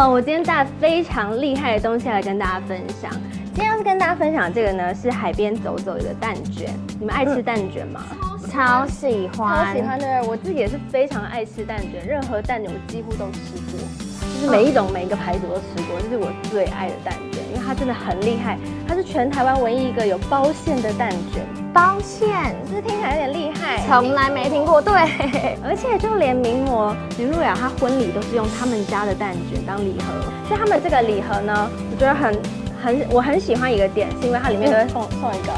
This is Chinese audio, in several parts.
我今天带非常厉害的东西来跟大家分享。今天要跟大家分享这个呢，是海边走走的蛋卷。你们爱吃蛋卷吗？超喜欢，超喜欢的。我自己也是非常爱吃蛋卷，任何蛋卷我几乎都吃过，就是每一种每一个牌子我都吃过，这是我最爱的蛋卷，因为它真的很厉害，它是全台湾唯一一个有包馅的蛋卷。包馅，是不是听起来有点厉害？从来没听过。对，而且就连名模林路雅她婚礼都是用他们家的蛋卷当礼盒，所以他们这个礼盒呢，我觉得我很喜欢一个点，是因为它里面都会送一个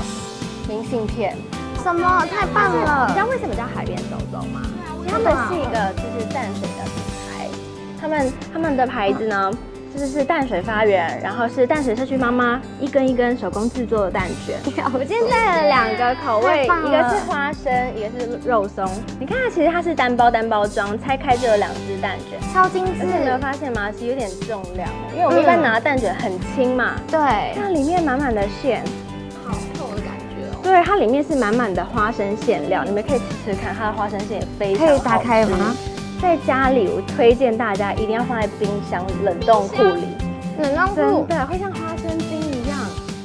明信片。什么？太棒了！你知道为什么叫海边走走吗？因为他们是一个就是淡水的品牌，他们的牌子呢，就是淡水发源，然后是淡水社区妈妈一根一根手工制作的蛋卷。我今天带了2个口味，一个是花生，一个是肉松。你看它其实它是单包装，拆开就有2只蛋卷，超精致。而且你有没有发现吗？其实有点重量，因为我们一般拿的蛋卷很轻嘛。对，它里面满满的馅。好厚的感觉哦。对，它里面是满满的花生馅料，你们可以吃吃看，它的花生馅也非常好吃。可以打开吗？在家里，我推荐大家一定要放在冰箱冷冻库里。冷冻库真的会像花生冰一样。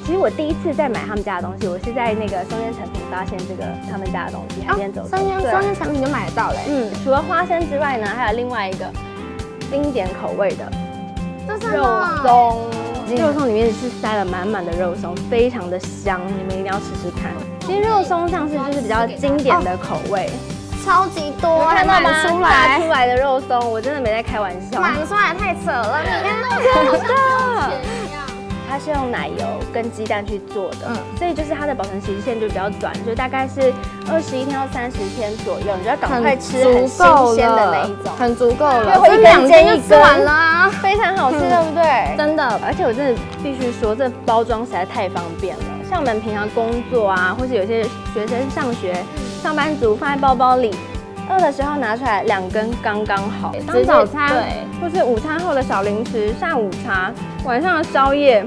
其实我第一次在买他们家的东西，我是在那个松烟成品发现这个他们家的东西，海边走走。松烟成品就买得到嘞。除了花生之外呢，还有另外一个经典口味的肉松。肉松里面是塞了满满的肉松，非常的香，你们一定要吃吃看。其实肉松上是就是比较经典的口味。超级多，看到吗？炸出来的肉松，我真的没在开玩笑。满出来太扯了，你看，真的。它是用奶油跟鸡蛋去做的，所以就是它的保存期限就比较短，就大概是21天到30天左右，你就要赶快吃很新鲜的那一种，很足够了，对，一2天就吃完了，非常好吃，对不对？真的，而且我真的必须说，这包装实在太方便了。像我们平常工作啊，或是有些学生上学、上班族放在包包里，饿的时候拿出来2根刚刚好，当早餐，对，或是午餐后的小零食、下午茶、晚上的宵夜，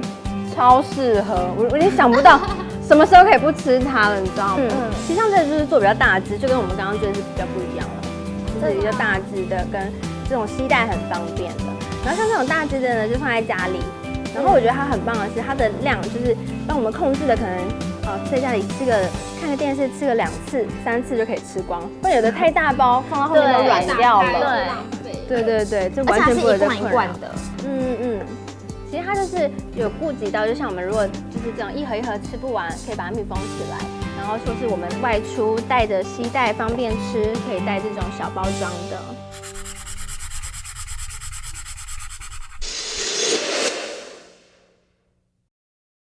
超适合。我已经想不到什么时候可以不吃它了，你知道吗？其实像这个就是做比较大只，就跟我们刚刚觉得是比较不一样了，就是比较大只的，跟这种携带很方便的。然后像这种大只的呢，就放在家里。然后我觉得它很棒的是，它的量就是帮我们控制的，可能在家里看个电视吃个2次、3次就可以吃光，不然有的太大包放到后面都软掉了。对，这完全不会再困扰的。其实它就是有顾及到，就像我们如果就是这样一盒一盒吃不完，可以把它密封起来，然后说是我们外出带着携带方便吃，可以带这种小包装的。